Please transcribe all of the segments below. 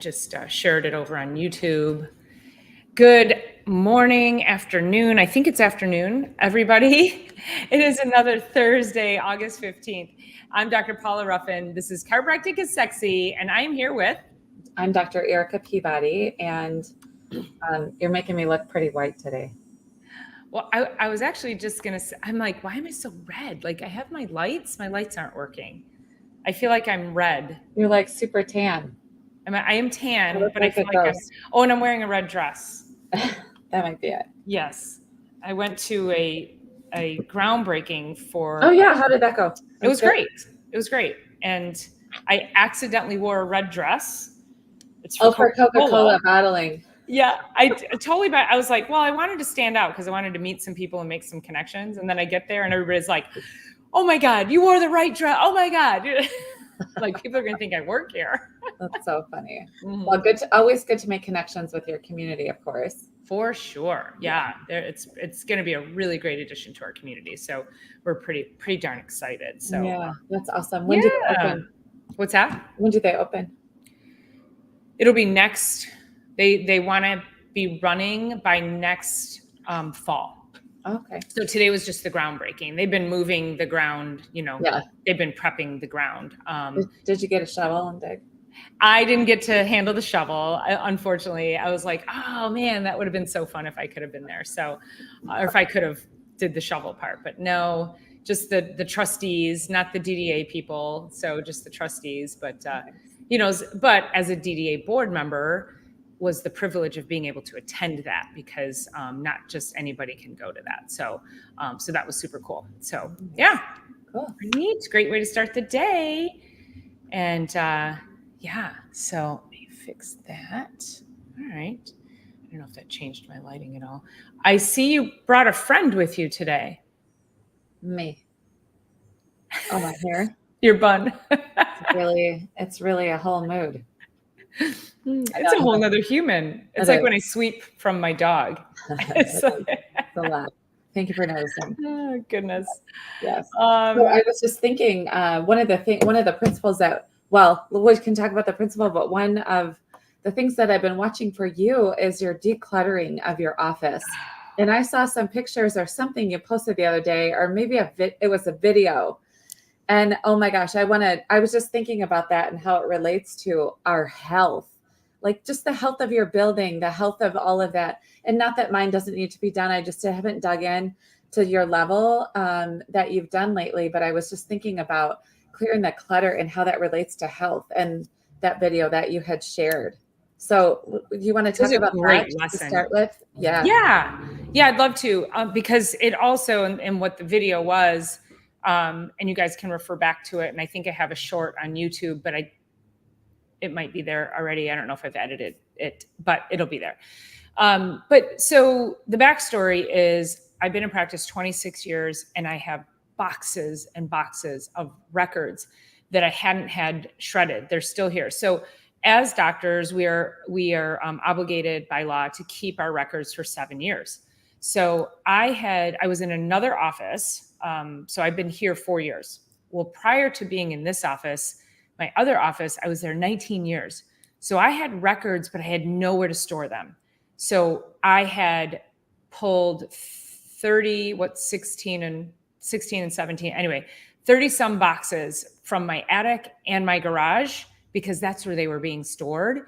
just shared it over on YouTube. Good morning, afternoon. I think it's afternoon, everybody. It is another Thursday, August 15th. I'm Dr. Paula Ruffin. This is Chiropractic is Sexy, and I am here with... I'm Dr. Erica Peabody, and you're making me look pretty white today. Well, I was actually just going to say, I'm like, why am I so red? Like, I have my lights aren't working. I feel like I'm red. You're like super tan. I am tan, but like I feel like and I'm wearing a red dress. That might be it. Yes. I went to a groundbreaking for... Oh yeah, how did that go? It was great. It was great. And I accidentally wore a red dress. It's for Coca-Cola bottling. Yeah, I totally I was like, well, I wanted to stand out because I wanted to meet some people and make some connections. And then I get there and everybody's like, oh my God, you wore the right dress. Oh my God. Like, people are going to think I work here. That's so funny. Mm-hmm. Well, always good to make connections with your community, of course. For sure. Yeah. It's going to be a really great addition to our community. So we're pretty darn excited. So yeah, that's awesome. When did they open? What's that? When did they open? It'll be next. They want to be running by next fall. Okay. So today was just the groundbreaking. They've been moving the ground, They've been prepping the ground. Did you get a shovel and dig? I didn't get to handle the shovel. Unfortunately, I was like, oh man, that would have been so fun if I could have been there. So, or if I could have did the shovel part, but no, just the trustees, not the DDA people. So just the trustees, but, but as a DDA board member, was the privilege of being able to attend that because not just anybody can go to that. So that was super cool. So yeah, cool. Neat. Great way to start the day. And so let me fix that. All right. I don't know if that changed my lighting at all. I see you brought a friend with you today. Me. Oh, my hair. Your bun. It's really a whole mood. It's a whole nother human. It's like when I sweep from my dog. It's a lot. Thank you for noticing. Oh, goodness. Yes. So I was just thinking, one of the principles that, well, we can talk about the principle, but one of the things that I've been watching for you is your decluttering of your office. And I saw some pictures or something you posted the other day, or maybe it was a video. And oh my gosh, I was just thinking about that and how it relates to our health, like just the health of your building, the health of all of that. And not that mine doesn't need to be done. I just haven't dug in to your level that you've done lately. But I was just thinking about clearing the clutter and how that relates to health and that video that you had shared. So do you want to talk about that to start with? Yeah, I'd love to because it also, and what the video was, and you guys can refer back to it. And I think I have a short on YouTube, but it might be there already. I don't know if I've edited it, but it'll be there. But so the backstory is I've been in practice 26 years and I have boxes and boxes of records that I hadn't had shredded. They're still here. So as doctors, we are obligated by law to keep our records for 7 years. So I was in another office. So I've been here 4 years. Well, prior to being in this office, my other office, I was there 19 years. So I had records, but I had nowhere to store them. So I had pulled 16 and 17, anyway, 30 some boxes from my attic and my garage, because that's where they were being stored,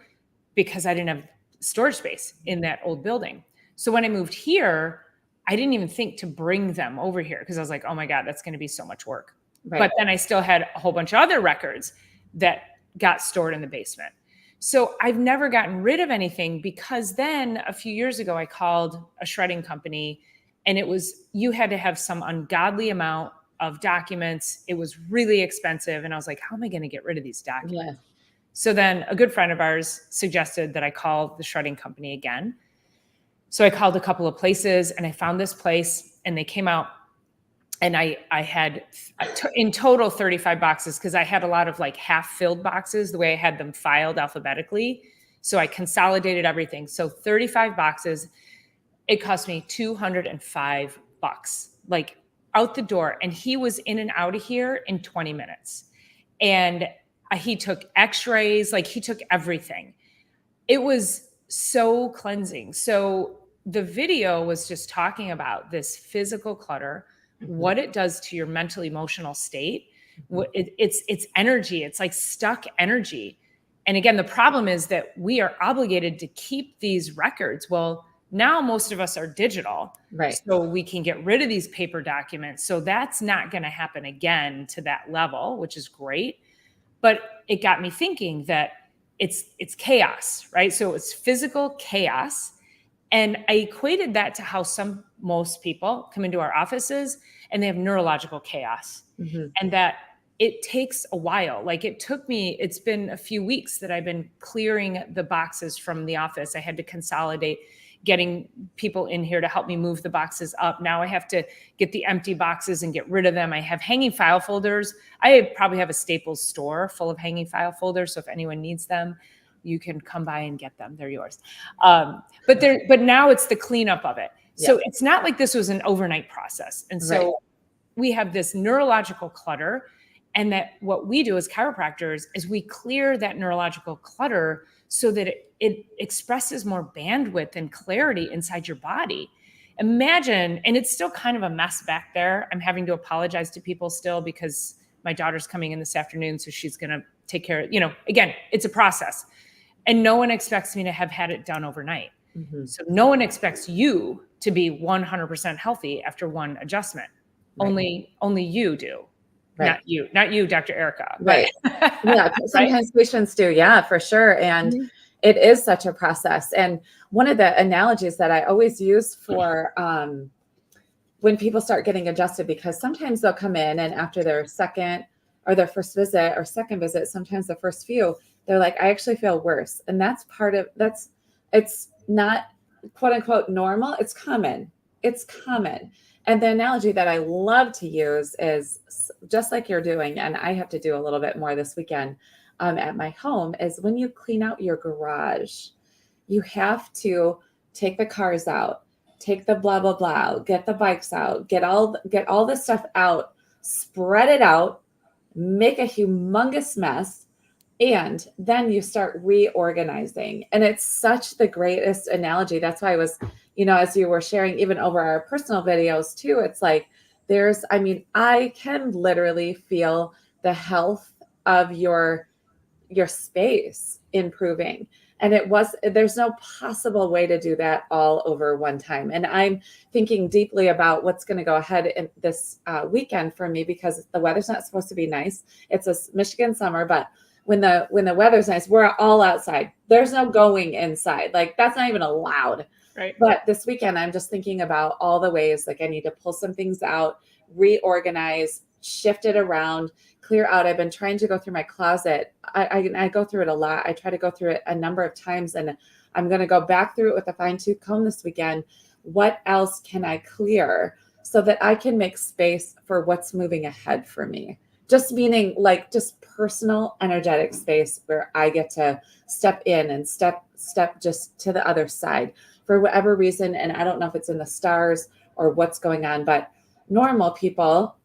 because I didn't have storage space in that old building. So when I moved here, I didn't even think to bring them over here because I was like, oh my God, that's going to be so much work. Right. But then I still had a whole bunch of other records that got stored in the basement. So I've never gotten rid of anything, because then a few years ago, I called a shredding company, and you had to have some ungodly amount of documents. It was really expensive. And I was like, how am I going to get rid of these documents? Yeah. So then a good friend of ours suggested that I call the shredding company again. So I called a couple of places and I found this place, and they came out, and I had in total 35 boxes, because I had a lot of like half filled boxes the way I had them filed alphabetically. So I consolidated everything. So 35 boxes, it cost me $205, like out the door. And he was in and out of here in 20 minutes. And he took x-rays, like he took everything. it was so cleansing. So the video was just talking about this physical clutter, what it does to your mental emotional state. It's energy. It's like stuck energy. And again, the problem is that we are obligated to keep these records. Well, now most of us are digital, Right. so we can get rid of these paper documents. So that's not going to happen again to that level, which is great. But it got me thinking that it's chaos, right? So it's physical chaos. And I equated that to how most people come into our offices and they have neurological chaos. And that it takes a while. Like it's been a few weeks that I've been clearing the boxes from the office. I had to consolidate, getting people in here to help me move the boxes up. Now I have to get the empty boxes and get rid of them. I have hanging file folders. I probably have a Staples store full of hanging file folders. So if anyone needs them, you can come by and get them. They're yours. But now it's the cleanup of it. So it's not like this was an overnight process. And so we have this neurological clutter, and that what we do as chiropractors is we clear that neurological clutter so that it expresses more bandwidth and clarity inside your body. Imagine, and it's still kind of a mess back there. I'm having to apologize to people still because my daughter's coming in this afternoon, so she's going to take care of, again, it's a process. And no one expects me to have had it done overnight. So no one expects you to be 100% healthy after one adjustment. Only you do. Not you, Dr. Erica. Right. Yeah. Sometimes patients do. Yeah, for sure. And it is such a process. And one of the analogies that I always use for when people start getting adjusted, because sometimes they'll come in and after their second or their first visit or second visit, sometimes the first few, they're like, I actually feel worse. And that's it's not quote unquote normal. It's common. And the analogy that I love to use is just like you're doing, and I have to do a little bit more this weekend at my home, is when you clean out your garage, you have to take the cars out, take the blah, blah, blah, get the bikes out, get all this stuff out, spread it out, make a humongous mess, and then you start reorganizing. And it's such the greatest analogy. That's why I was, as you were sharing, even over our personal videos too, it's like I can literally feel the health of your space improving. And there's no possible way to do that all over one time. And I'm thinking deeply about what's going to go ahead in this weekend for me, because the weather's not supposed to be nice. It's a Michigan summer, but when the weather's nice, we're all outside. There's no going inside. Like that's not even allowed. Right. But this weekend, I'm just thinking about all the ways, like I need to pull some things out, reorganize, shift it around, clear out. I've been trying to go through my closet. I go through it a lot. I try to go through it a number of times, and I'm going to go back through it with a fine-tooth comb this weekend. What else can I clear so that I can make space for what's moving ahead for me? Just meaning like just personal energetic space where I get to step in and step just to the other side for whatever reason. And I don't know if it's in the stars or what's going on, but normal people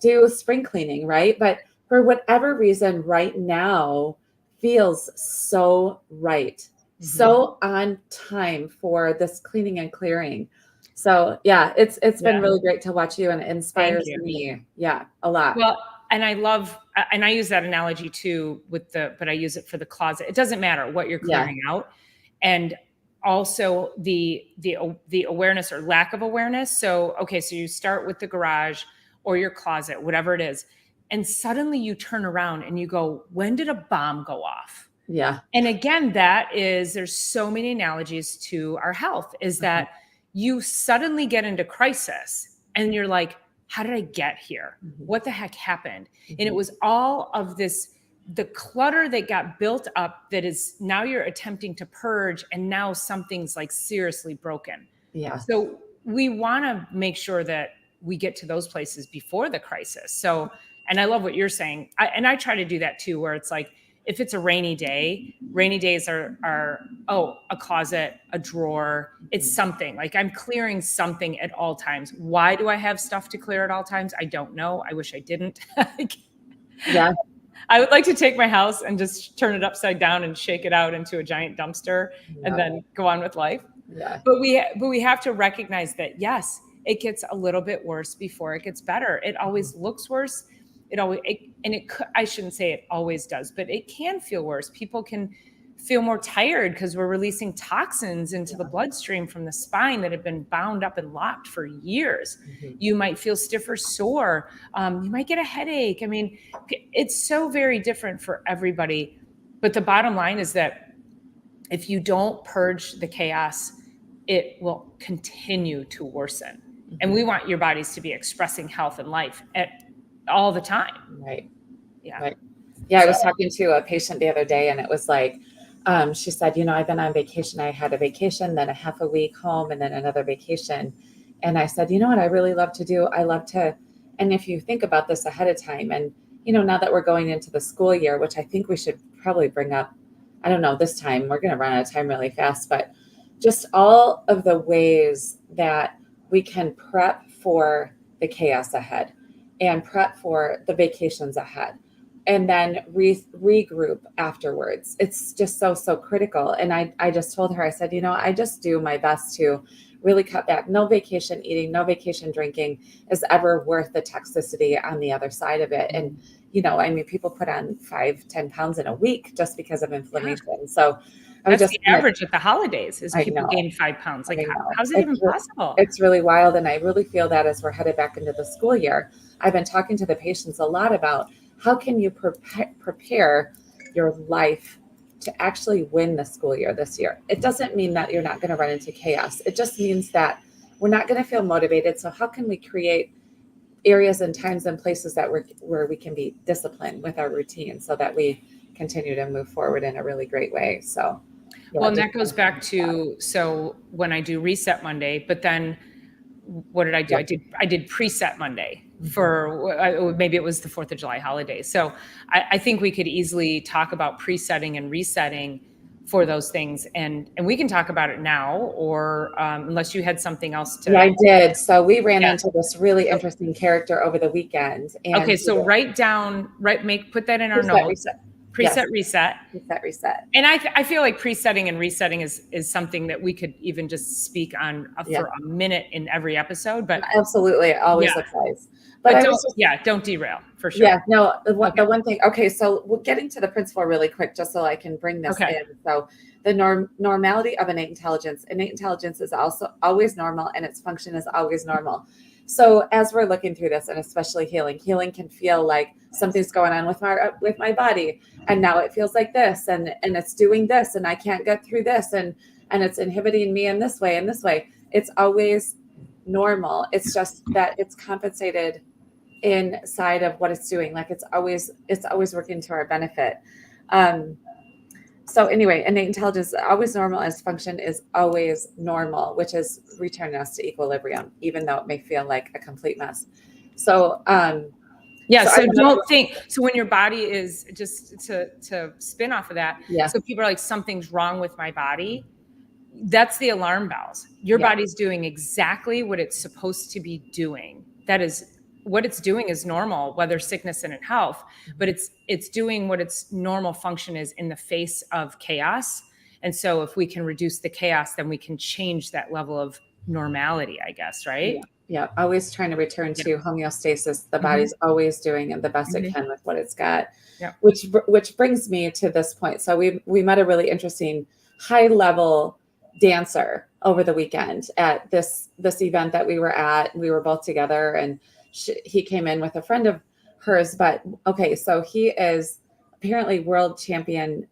do spring cleaning, right? But for whatever reason right now feels so right, so on time for this cleaning and clearing. So yeah, it's been really great to watch you, and it inspires me. Yeah, a lot. Well, and I love, and I use that analogy too but I use it for the closet. It doesn't matter what you're clearing out. And also the awareness or lack of awareness. So, okay, so you start with the garage or your closet, whatever it is. And suddenly you turn around and you go, when did a bomb go off? Yeah. And again, there's so many analogies to our health, is that you suddenly get into crisis and you're like, how did I get here? What the heck happened? And it was all of the clutter that got built up that is now you're attempting to purge, and now something's like seriously broken. Yeah. So we want to make sure that we get to those places before the crisis. So, and I love what you're saying. I try to do that too, where it's like, if it's a rainy days are a closet, a drawer, it's something. Like I'm clearing something at all times. Why do I have stuff to clear at all times? I don't know. I wish I didn't. Yeah. I would like to take my house and just turn it upside down and shake it out into a giant dumpster and then go on with life. Yeah. But we have to recognize that, yes, it gets a little bit worse before it gets better. It always looks worse. I shouldn't say it always does, but it can feel worse. People can feel more tired because we're releasing toxins into the bloodstream from the spine that have been bound up and locked for years. You might feel stiff or sore. You might get a headache. I mean, it's so very different for everybody. But the bottom line is that if you don't purge the chaos, it will continue to worsen. And we want your bodies to be expressing health and life all the time. Right. Yeah. Right. Yeah. I was talking to a patient the other day, and it was like, she said, I've been on vacation. I had a vacation, then a half a week home, and then another vacation. And I said, what I really love to do? I love to, and if you think about this ahead of time, and, now that we're going into the school year, which I think we should probably bring up, I don't know, this time we're going to run out of time really fast, but just all of the ways that we can prep for the chaos ahead and prep for the vacations ahead, and then regroup afterwards. It's just so critical. And I just told her, I said, I just do my best to really cut back. No vacation eating, no vacation drinking is ever worth the toxicity on the other side of it. And, people put on 5-10 pounds in a week just because of inflammation. Yeah. So that's the average at the holidays is people gain 5 pounds. Like, how's it even possible? It's really wild. And I really feel that as we're headed back into the school year, I've been talking to the patients a lot about how can you prepare your life to actually win the school year this year. It doesn't mean that you're not going to run into chaos. It just means that we're not going to feel motivated. So how can we create areas and times and places that where we can be disciplined with our routine so that we continue to move forward in a really great way. So, well, and that goes back to, so when I do Reset Monday, but then what did I do? I did Preset Monday for maybe it was the 4th of July holiday. So I think we could easily talk about presetting and resetting for those things. And we can talk about it now, or unless you had something else to. Yeah, I did. So we ran into this really interesting character over the weekend. And okay. So put that in our notes. Preset, reset. Preset, reset. And I feel like presetting and resetting is something that we could even just speak on for a minute in every episode. But absolutely, it always applies. But don't derail for sure. Yeah, no, the one thing. Okay, so we're getting to the principle really quick, just so I can bring this in. So the normality of innate intelligence. Innate intelligence is also always normal, and its function is always normal. So as we're looking through this, and especially healing can feel like something's going on with my body, and now it feels like this, and it's doing this, and I can't get through this, and it's inhibiting me in this way and this way. It's always normal. It's just that it's compensated inside of what it's doing. Like it's always working to our benefit. So anyway, innate intelligence is always normal, as function is always normal, which is returning us to equilibrium, even though it may feel like a complete mess. So, so don't think, so when your body is, just to spin off of that. Yeah. So people are like, something's wrong with my body. That's the alarm bells. Your body's doing exactly what it's supposed to be doing. That is, what it's doing is normal, whether sickness and in health, but it's doing what its normal function is in the face of chaos. And so if we can reduce the chaos, then we can change that level of normality, I guess, right? Yeah. Always trying to return to homeostasis. The body's always doing the best it can with what it's got, which brings me to this point. So we met a really interesting high level dancer over the weekend at this event that we were at. We were both together, and he came in with a friend of hers. But okay, so he is apparently world champion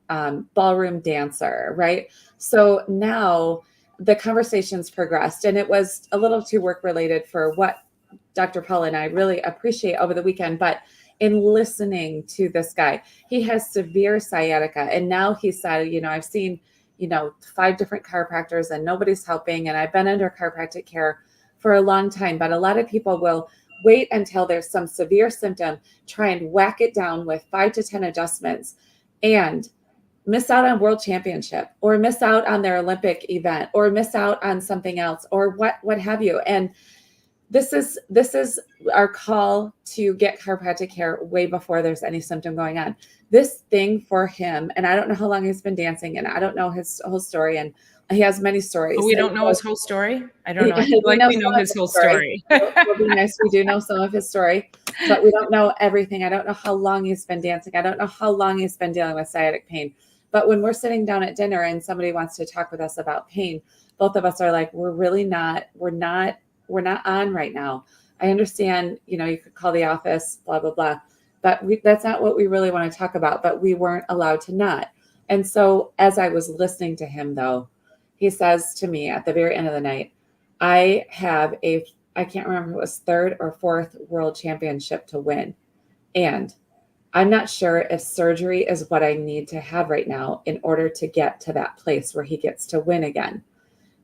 ballroom dancer, right? So now the conversations progressed, and it was a little too work related for what Dr. Paula and I really appreciate over the weekend. But in listening to this guy, he has severe sciatica, and now he said, I've seen 5 different chiropractors and nobody's helping. And I've been under chiropractic care for a long time, but a lot of people will wait until there's some severe symptom, try and whack it down with 5 to 10 adjustments, and miss out on world championship, or miss out on their Olympic event, or miss out on something else, or what have you. And this is our call to get chiropractic care way before there's any symptom going on. This thing for him, and I don't know how long he's been dancing, and I don't know his whole story, and he has many stories. But we don't know his whole story. I don't know. I We feel like know we some know of his whole story. story. It'll be nice. We do know some of his story, but we don't know everything. I don't know how long he's been dancing. I don't know how long he's been dealing with sciatic pain. But when we're sitting down at dinner and somebody wants to talk with us about pain, both of us are like, we're not on right now. I understand, you could call the office, blah, blah, blah. But that's not what we really want to talk about, but we weren't allowed to not. And so as I was listening to him, though, he says to me at the very end of the night, I can't remember if it was third or fourth world championship to win. And I'm not sure if surgery is what I need to have right now in order to get to that place where he gets to win again.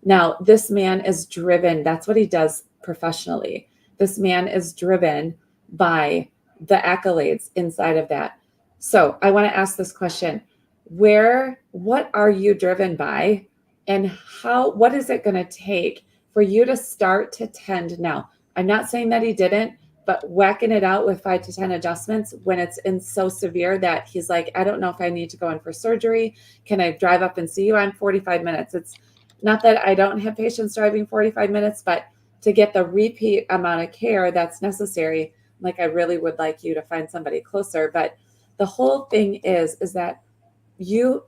Now, this man is driven. That's what he does professionally. This man is driven by the accolades inside of that. So I want to ask this question. What are you driven by, and what is it going to take for you to start to tend now? I'm not saying that he didn't, but whacking it out with 5 to 10 adjustments when it's in so severe that he's like, I don't know if I need to go in for surgery. Can I drive up and see you? I'm 45 minutes. It's not that I don't have patients driving 45 minutes, but to get the repeat amount of care that's necessary, like I really would like you to find somebody closer. But the whole thing is that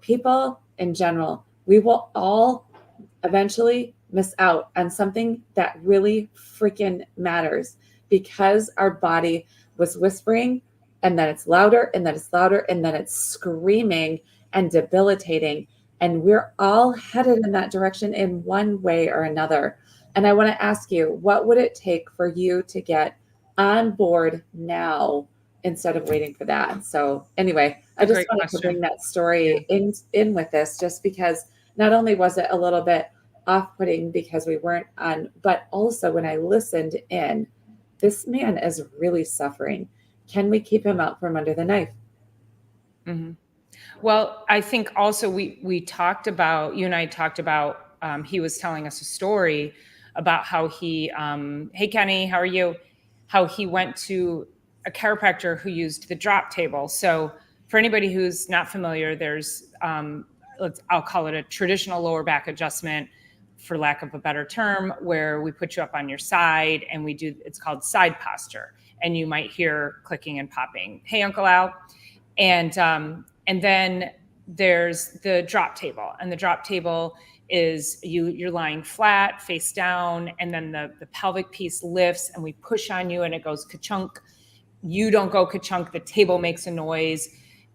people in general, we will all eventually miss out on something that really freaking matters because our body was whispering, and then it's louder, and then it's louder, and then it's screaming and debilitating. And we're all headed in that direction in one way or another. And I want to ask you, what would it take for you to get on board now instead of waiting for that? So anyway, I just Great wanted to question. bring that story in with this, just because not only was it a little bit off-putting because we weren't on, but also when I listened in, this man is really suffering. Can we keep him out from under the knife? Mm-hmm. Well, I think also we talked about, you and I talked about, he was telling us a story about how he, hey Kenny, how are you? How he went to a chiropractor who used the drop table. So for anybody who's not familiar, there's, I'll call it a traditional lower back adjustment, for lack of a better term, where we put you up on your side and it's called side posture. And you might hear clicking and popping. Hey, Uncle Al. And then there's the drop table, and the drop table is you're lying flat, face down, and then the pelvic piece lifts, and we push on you, and it goes ka-chunk. You don't go ka-chunk. The table makes a noise.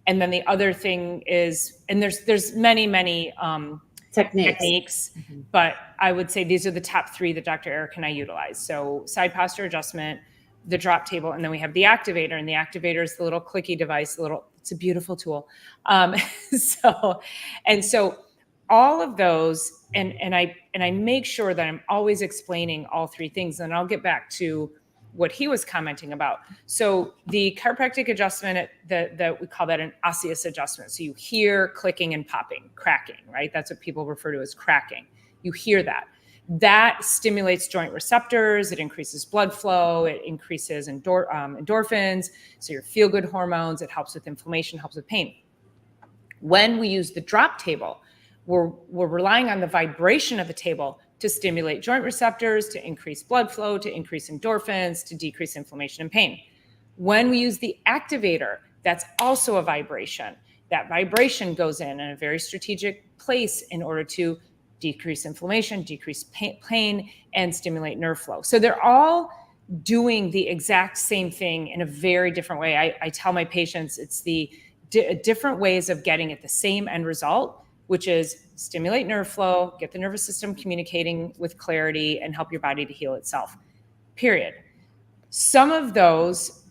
And then the other thing is, and there's many techniques, Mm-hmm. but I would say these are the top 3 that Dr. Eric and I utilize. So side posture adjustment, the drop table, and then we have the activator, and the activator is the little clicky device, it's a beautiful tool. So all of those, and I make sure that I'm always explaining all 3 things, and I'll get back to what he was commenting about. So the chiropractic adjustment, that we call that an osseous adjustment. So you hear clicking and popping, cracking, right? That's what people refer to as cracking. You hear that. That stimulates joint receptors. It increases blood flow. It increases endorphins. So your feel-good hormones. It helps with inflammation, helps with pain. When we use the drop table, we're relying on the vibration of the table to stimulate joint receptors, to increase blood flow, to increase endorphins, to decrease inflammation and pain. When we use the activator, that's also a vibration. That vibration goes in a very strategic place in order to decrease inflammation, decrease pain, and stimulate nerve flow. So they're all doing the exact same thing in a very different way. I tell my patients it's the different ways of getting at the same end result, which is stimulate nerve flow, get the nervous system communicating with clarity, and help your body to heal itself, period. Some of those,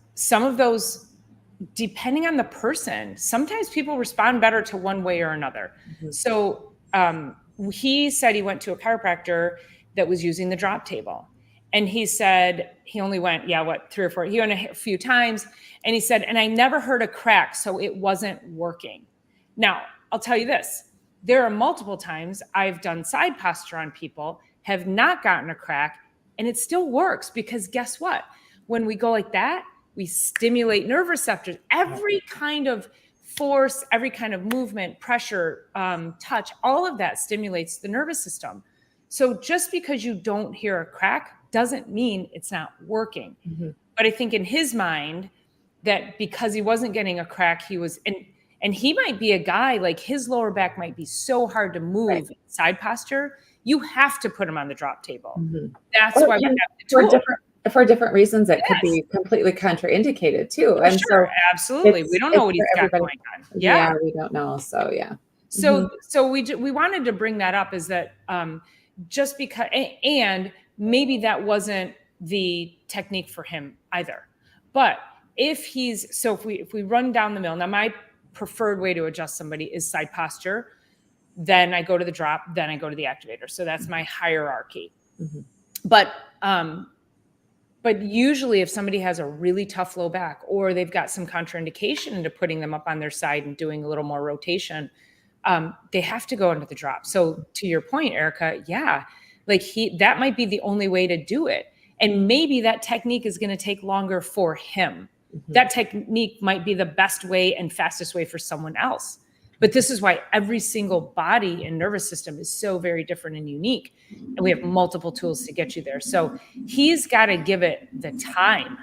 depending on the person, sometimes people respond better to one way or another. Mm-hmm. So he said he went to a chiropractor that was using the drop table. And he said he only went, 3 or 4. He went a few times. And he said, and I never heard a crack, so it wasn't working. Now, I'll tell you this. There are multiple times I've done side posture on people, have not gotten a crack, And it still works because guess what? When we go like that, we stimulate nerve receptors. Every kind of force, every kind of movement, pressure, touch, all of that stimulates the nervous system. So just because you don't hear a crack doesn't mean it's not working. Mm-hmm. But I think in his mind that because he wasn't getting a crack, he was, and he might be a guy, like his lower back might be so hard to move Right. side posture. You have to put him on the drop table. Mm-hmm. That's why we have the tool. For different reasons, it could Yes. be completely contraindicated too. For And sure, so absolutely. We don't know what he's got everybody. going on. Yeah. We don't know. So yeah. So we wanted to bring that up is that just because, and maybe that wasn't the technique for him either. But if we run down the middle, now my preferred way to adjust somebody is side posture. Then I go to the drop, then I go to the activator. So that's my hierarchy. Mm-hmm. But usually if somebody has a really tough low back or they've got some contraindication into putting them up on their side and doing a little more rotation, they have to go into the drop. So to your point, Erica, yeah, like that might be the only way to do it. And maybe that technique is going to take longer for him. Mm-hmm. That technique might be the best way and fastest way for someone else. But this is why every single body and nervous system is so very different and unique. And we have multiple tools to get you there. So he's got to give it the time.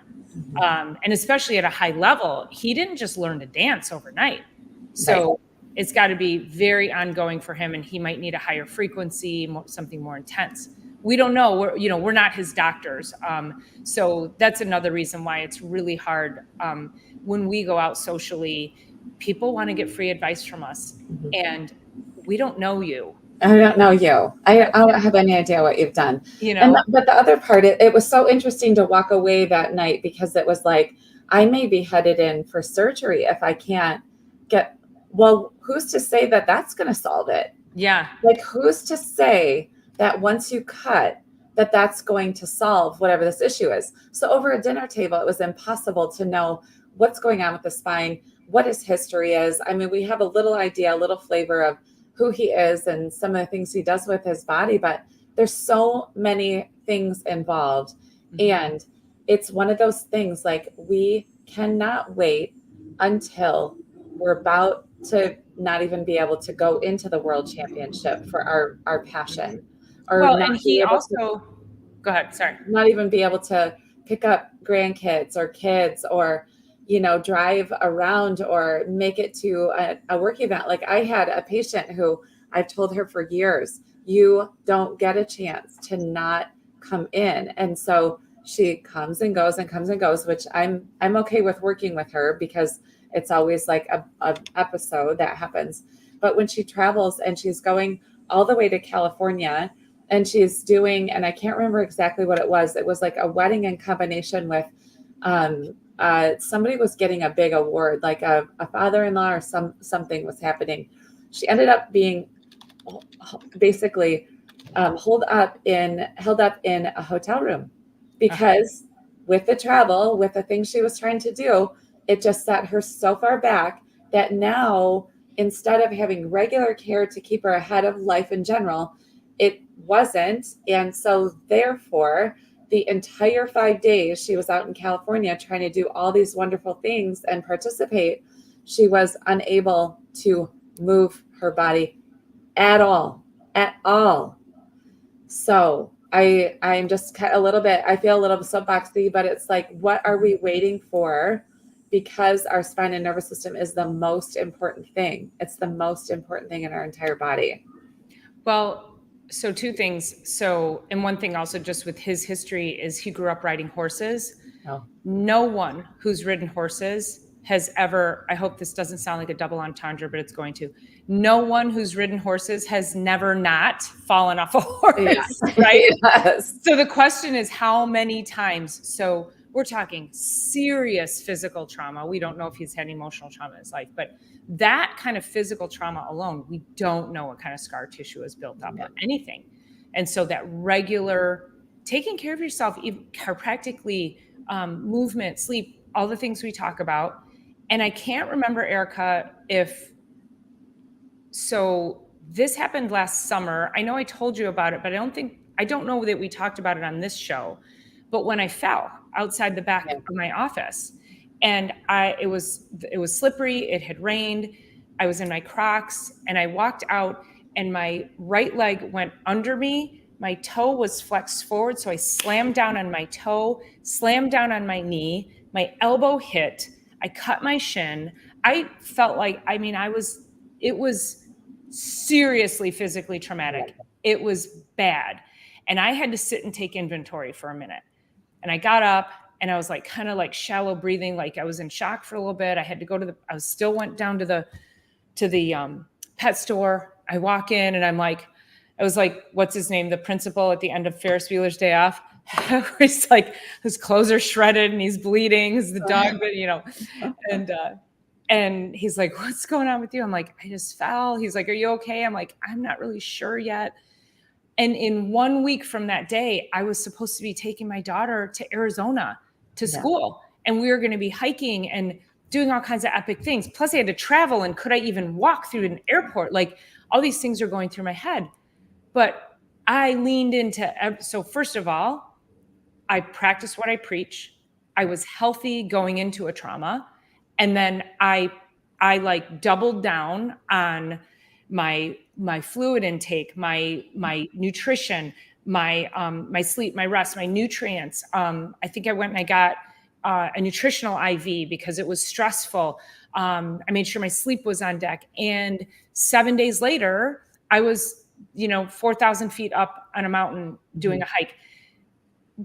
And especially at a high level, he didn't just learn to dance overnight. So it's got to be very ongoing for him. And he might need a higher frequency, something more intense. We don't know. We're not his doctors. So that's another reason why it's really hard when we go out socially. People want to get free advice from us, and we don't know you. I don't know you. I don't have any idea what you've done. But the other part, it was so interesting to walk away that night because it was like, I may be headed in for surgery if I can't get, well, who's to say that that's going to solve it? Yeah. Like, who's to say that once you cut, that's going to solve whatever this issue is? So over a dinner table, it was impossible to know what's going on with the spine, what his history is. I mean, we have a little idea, a little flavor of who he is and some of the things he does with his body, but there's so many things involved. Mm-hmm. And it's one of those things, like, we cannot wait until we're about to not even be able to go into the world championship for our passion. Or and he also, go ahead, sorry. Not even be able to pick up grandkids or kids or drive around or make it to a work event. Like, I had a patient who I've told her for years, you don't get a chance to not come in. And so she comes and goes, which I'm okay with working with her because it's always like a episode that happens. But when she travels and she's going all the way to California and she's doing, and I can't remember exactly what it was like a wedding in combination with, somebody was getting a big award, like a father-in-law or something was happening. She ended up being basically held up in a hotel room because with the travel, with the things she was trying to do, it just set her so far back that now, instead of having regular care to keep her ahead of life in general, it wasn't. And so therefore, the entire 5 days she was out in California trying to do all these wonderful things and participate, she was unable to move her body at all. So I'm just a little bit, I feel a little soapboxy, but it's like, what are we waiting for? Because our spine and nervous system is the most important thing. It's the most important thing in our entire body. Well, so two things. So, and one thing also just with his history is he grew up riding horses. Oh. No one who's ridden horses has ever, I hope this doesn't sound like a double entendre, but it's going to. No one who's ridden horses has never not fallen off a horse, yes. right? Yes. So the question is how many times? So we're talking serious physical trauma. We don't know if he's had emotional trauma in his life, but that kind of physical trauma alone, we don't know what kind of scar tissue is built up or anything. And so that regular taking care of yourself, even chiropractically, movement, sleep, all the things we talk about. And I can't remember, Erica, so this happened last summer. I know I told you about it, but I don't think I don't know that we talked about it on this show, but when I fell outside the back of my office, and it was slippery, it had rained, I was in my Crocs, and I walked out, and my right leg went under me. My toe was flexed forward, so I slammed down on my toe, slammed down on my knee, my elbow hit, I cut my shin. I felt like, it was seriously physically traumatic. It was bad. And I had to sit and take inventory for a minute. And I got up and I was like, kind of like shallow breathing, like I was in shock for a little bit. I had to go to I still went down to the pet store. I walk in and I was like, what's his name? The principal at the end of Ferris Bueller's Day Off. He's like, his clothes are shredded and he's bleeding. He's the dog, and he's like, what's going on with you? I'm like, I just fell. He's like, are you okay? I'm like, I'm not really sure yet. And in 1 week from that day, I was supposed to be taking my daughter to Arizona to school. And we were going to be hiking and doing all kinds of epic things. Plus I had to travel, and could I even walk through an airport? Like, all these things are going through my head. But I leaned into, so first of all, I practiced what I preach. I was healthy going into a trauma. And then I like doubled down on my fluid intake, my nutrition, my sleep, my rest, my nutrients. I think I went and I got a nutritional IV because it was stressful. I made sure my sleep was on deck. And 7 days later, I was, 4,000 feet up on a mountain doing a hike,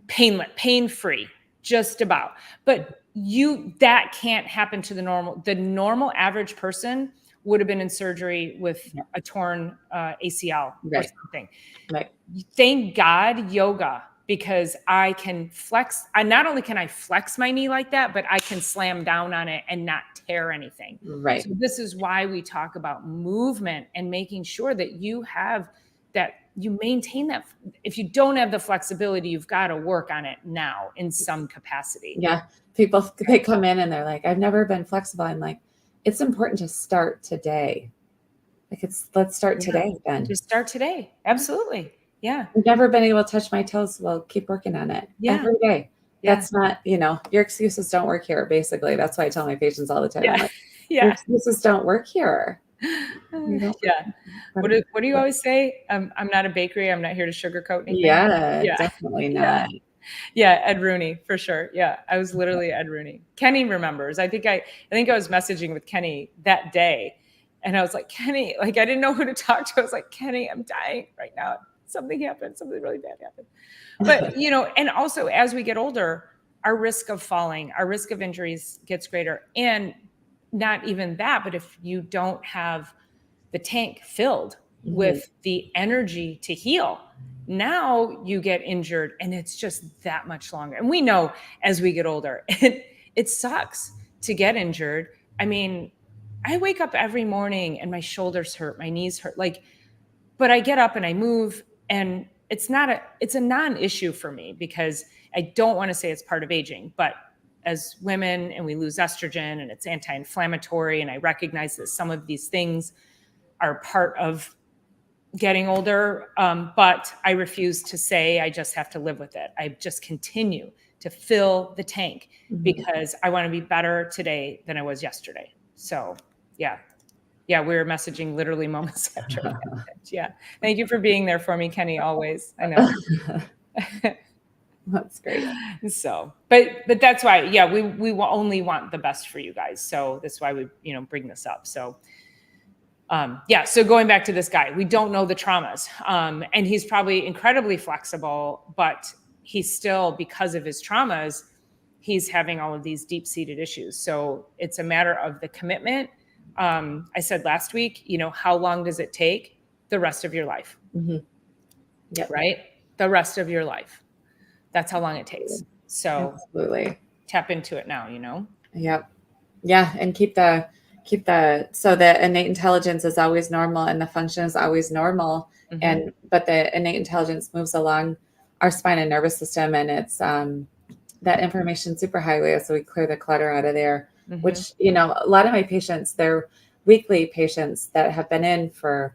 pain-free, just about. But that can't happen to the normal average person would have been in surgery with a torn ACL or something. Right. Thank God yoga, because I can flex. Not only can I flex my knee like that, but I can slam down on it and not tear anything. Right. So this is why we talk about movement and making sure that you maintain that. If you don't have the flexibility, you've got to work on it now in some capacity. Yeah. People, they come in and they're like, I've never been flexible. I'm like, it's important to start today. Let's start today then. Just start today. Absolutely. Yeah. I've never been able to touch my toes. Well, keep working on it every day. Yeah. That's not, your excuses don't work here. Basically, that's why I tell my patients all the time. Yeah. I'm like, your excuses don't work here. Yeah. What do you always say? I'm not a bakery. I'm not here to sugarcoat anything. Yeah. Definitely not. Yeah, Ed Rooney for sure. Yeah, I was literally Ed Rooney. Kenny remembers. I think I was messaging with Kenny that day, and I was like, Kenny, like I didn't know who to talk to. I was like, Kenny, I'm dying right now. Something happened. Something really bad happened. But and also as we get older, our risk of falling, our risk of injuries gets greater. And not even that, but if you don't have the tank filled with the energy to heal, now you get injured and it's just that much longer. And we know as we get older, it sucks to get injured. I mean, I wake up every morning and my shoulders hurt, my knees hurt, but I get up and I move, and it's a non-issue for me, because I don't want to say it's part of aging, but as women, and we lose estrogen and it's anti-inflammatory, and I recognize that some of these things are part of getting older, but I refuse to say I just have to live with it. I just continue to fill the tank because I want to be better today than I was yesterday. So yeah, we were messaging literally moments after. Yeah, thank you for being there for me, Kenny, always. I know. That's great. So, but that's why, we will only want the best for you guys. So that's why we, bring this up. So, so going back to this guy, we don't know the traumas. And he's probably incredibly flexible, but he's still, because of his traumas, he's having all of these deep-seated issues. So it's a matter of the commitment. I said last week, how long does it take? The rest of your life. Yep. Right? The rest of your life. That's how long it takes. So absolutely tap into it now, Yep. Yeah. And keep the, so the innate intelligence is always normal and the function is always normal. But the innate intelligence moves along our spine and nervous system, and it's, that information superhighway. So we clear the clutter out of there, which, a lot of my patients, they're weekly patients that have been in for,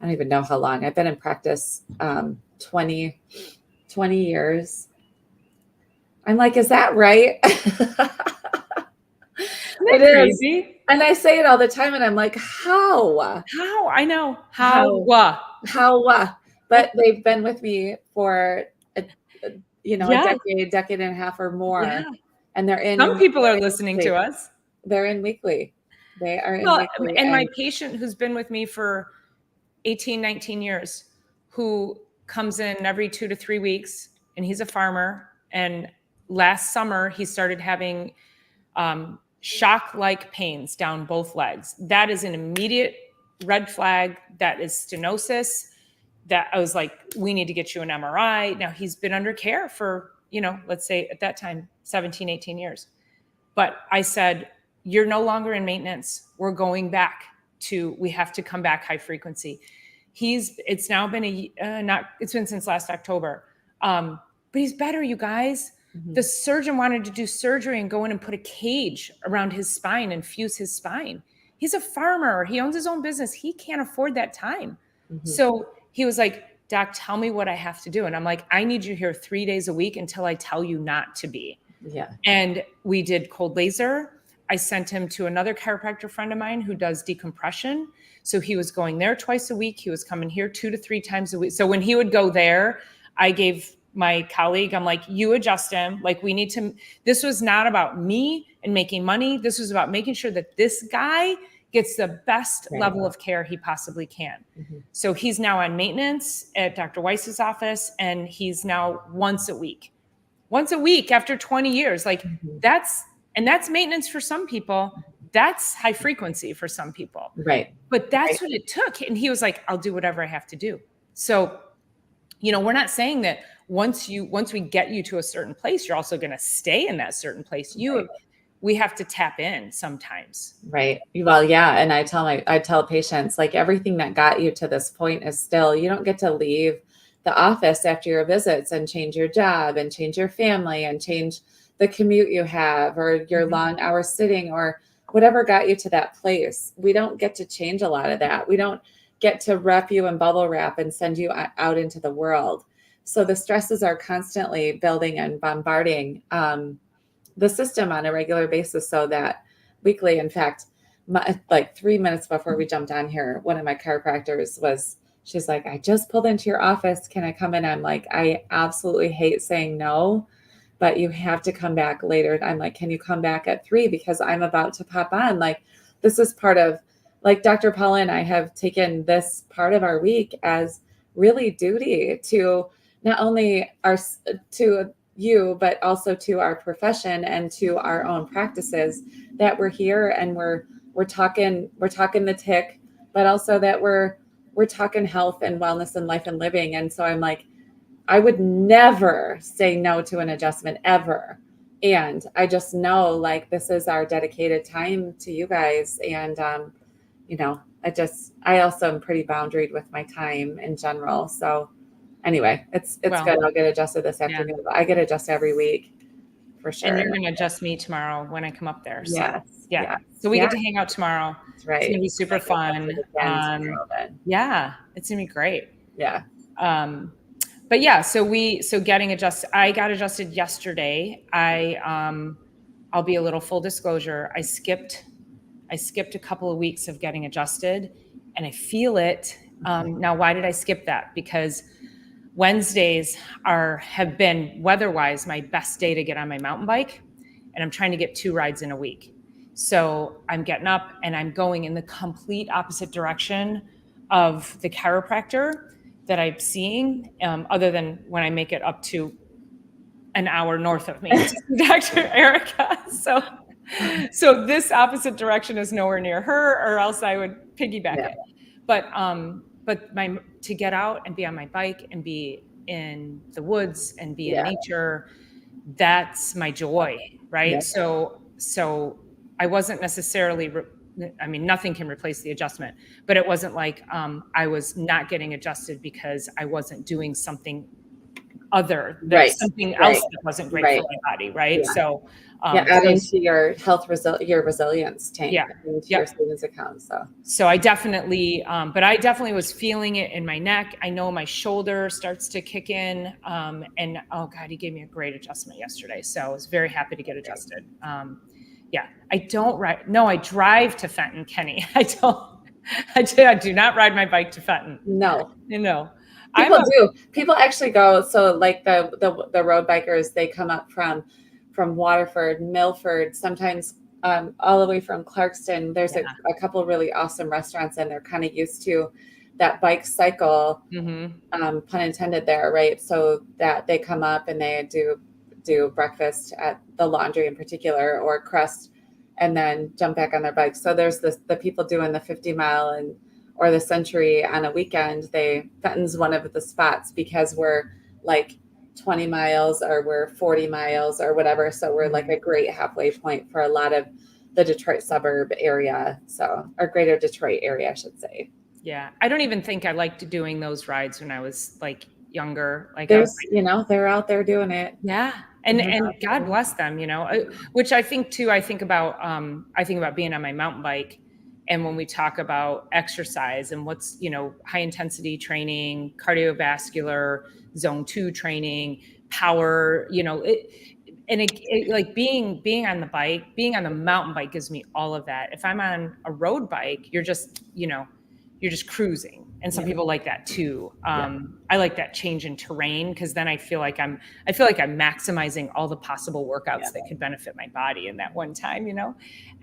I don't even know how long. I've been in practice, 20 years. I'm like, is that right? Isn't that crazy? And I say it all the time, and I'm like, how? How? I know. How? But they've been with me for a Yeah. decade and a half or more. Yeah. And they're in. Some people are listening to us. They're in weekly. They are in Well, weekly. and my patient who's been with me for 18, 19 years, who comes in every 2 to 3 weeks, and he's a farmer. And last summer, he started having shock-like pains down both legs. That is an immediate red flag. That is stenosis. That I was like, we need to get you an MRI. Now he's been under care for, let's say at that time, 17, 18 years. But I said, you're no longer in maintenance. We're going back we have to come back high frequency. It's now been it's been since last October. But he's better, you guys. Mm-hmm. The surgeon wanted to do surgery and go in and put a cage around his spine and fuse his spine. He's a farmer. He owns his own business. He can't afford that time. Mm-hmm. So he was like, Doc, tell me what I have to do. And I'm like, I need you here 3 days a week until I tell you not to be. Yeah. And we did cold laser. I sent him to another chiropractor friend of mine who does decompression. So he was going there twice a week. He was coming here 2 to 3 times a week. So when he would go there, I gave my colleague, I'm like, you adjust him. Like this was not about me and making money. This was about making sure that this guy gets the best level of care he possibly can. Mm-hmm. So he's now on maintenance at Dr. Weiss's office, and he's now once a week after 20 years. Like mm-hmm. that's maintenance for some people. That's high frequency for some people. Right. But that's what it took. And he was like, I'll do whatever I have to do. So, we're not saying that once we get you to a certain place, you're also going to stay in that certain place. We have to tap in sometimes. Right. Well, yeah. And I tell patients, like, everything that got you to this point is still, you don't get to leave the office after your visits and change your job and change your family and change the commute you have or your mm-hmm. long hours sitting or whatever got you to that place. We don't get to change a lot of that. We don't get to wrap you in bubble wrap and send you out into the world. So the stresses are constantly building and bombarding the system on a regular basis, so that weekly, in fact, like 3 minutes before we jumped on here, one of my chiropractors she's like, I just pulled into your office. Can I come in? I'm like, I absolutely hate saying no, but you have to come back later. I'm like, can you come back at 3? Because I'm about to pop on. Like, this is part of, like, Dr. Paula and I have taken this part of our week as really duty to not only to you, but also to our profession and to our own practices, that we're here and we're talking the tick, but also that we're talking health and wellness and life and living. And so I'm like, I would never say no to an adjustment ever. And I just know, like, this is our dedicated time to you guys. And, I also am pretty boundaried with my time in general. So anyway, it's good. I'll get adjusted this afternoon. Yeah. But I get adjusted every week for sure. And you're going to adjust me tomorrow when I come up there. So, yes. Yeah. So we get to hang out tomorrow. That's right. It's going to be super fun. Yeah. It's going to be great. Yeah. But yeah, so getting adjusted, I got adjusted yesterday. I'll be a little full disclosure. I skipped a couple of weeks of getting adjusted, and I feel it. Now, why did I skip that? Because Wednesdays have been weather-wise my best day to get on my mountain bike, and I'm trying to get 2 rides in a week. So I'm getting up and I'm going in the complete opposite direction of the chiropractor that I'm seeing, other than when I make it up to an hour north of me, Dr. Erica. So this opposite direction is nowhere near her, or else I would piggyback it. But to get out and be on my bike and be in the woods and be in nature, that's my joy, right? Yeah. So I wasn't necessarily, nothing can replace the adjustment, but it wasn't like I was not getting adjusted because I wasn't doing something other, Right. something Right. else that wasn't great for Right. my body, right? Yeah. So, Yeah, so adding to your your resilience tank yeah, into yeah. your savings account. So So I definitely, but I definitely was feeling it in my neck. I know my shoulder starts to kick in. And oh God, he gave me a great adjustment yesterday. So I was very happy to get adjusted. Yeah, I don't ride. No, I drive to Fenton, Kenny. I don't, I do not ride my bike to Fenton. no, You know, I'm people a, do. People actually go. So like the road bikers, they come up from Waterford, Milford, sometimes all the way from Clarkston. There's yeah. a couple really awesome restaurants, and they're kind of used to that bike cycle. Mm-hmm. Pun intended there, right? So that they come up and they do breakfast at the Laundry in particular or Crest, and then jump back on their bikes. So there's the people doing the 50 mile and or the Century on a weekend. Fenton's one of the spots because we're like 20 miles or we're 40 miles or whatever. So we're like a great halfway point for a lot of the Detroit suburb area. So or greater Detroit area, I should say. Yeah. I don't even think I liked doing those rides when I was like younger. Like I was There's, they're out there doing it. yeah. And God bless them, which I think too, I think about being on my mountain bike. And when we talk about exercise and what's, high intensity training, cardiovascular, zone 2 training, power, like being on the bike, being on the mountain bike gives me all of that. If I'm on a road bike, you're just cruising. And some people like that too. I like that change in terrain because then I feel like I'm maximizing all the possible workouts that could benefit my body in that one time,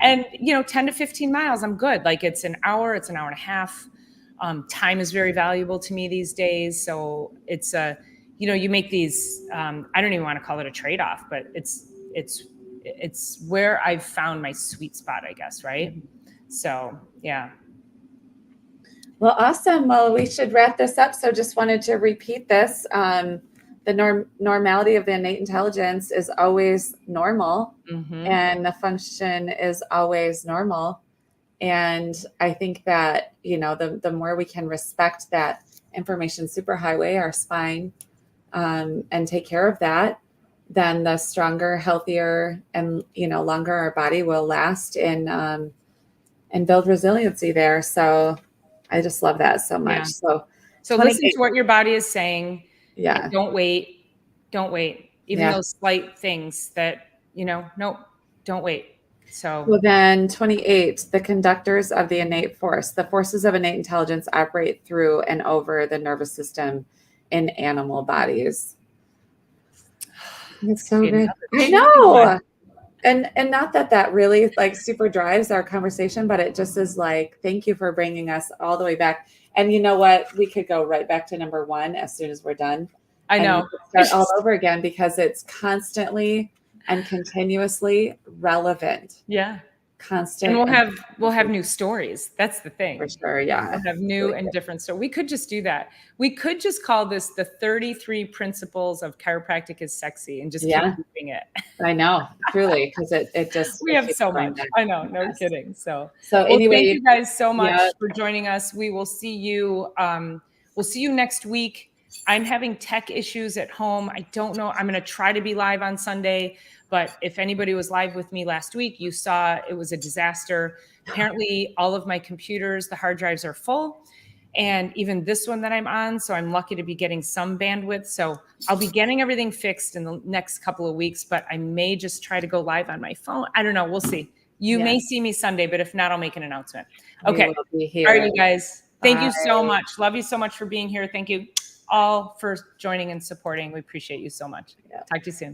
and 10 to 15 miles, I'm good. Like it's an hour and a half. Time is very valuable to me these days. So it's you make these, I don't even want to call it a trade-off, but it's where I've found my sweet spot, I guess. Right. So, yeah. Well, awesome. Well, we should wrap this up. So just wanted to repeat this. The normality of the innate intelligence is always normal, and the function is always normal. And I think that, the more we can respect that information superhighway, our spine, and take care of that, then the stronger, healthier, and, longer our body will last and build resiliency there. So I just love that so much. Yeah. So listen to what your body is saying. Yeah. Don't wait. Don't wait. Even those slight things that, nope, don't wait. So well, then 28, the conductors of the innate force. The forces of innate intelligence operate through and over the nervous system in animal bodies. It's so good. I know. And not that really like super drives our conversation, but it just is like, thank you for bringing us all the way back. And you know what? We could go right back to number 1 as soon as we're done. I know. Start all over again because it's constantly and continuously relevant. Yeah. Constant. And we'll have new stories. That's the thing. For sure. Yeah. We'll have new and different stories. We could just do that. We could just call this the 33 principles of chiropractic is sexy and just keep doing it. I know, truly, because it just we have so much. I know, no kidding. So anyway, thank you guys so much for joining us. We will see you. We'll see you next week. I'm having tech issues at home. I don't know. I'm going to try to be live on Sunday, but if anybody was live with me last week, you saw it was a disaster. Apparently, all of my computers, the hard drives are full, and even this one that I'm on. So I'm lucky to be getting some bandwidth. So I'll be getting everything fixed in the next couple of weeks, but I may just try to go live on my phone. I don't know. We'll see. You may see me Sunday, but if not, I'll make an announcement. Okay. All right, you guys. Thank you so much. Love you so much for being here. Thank you all for joining and supporting. We appreciate you so much. Talk to you soon.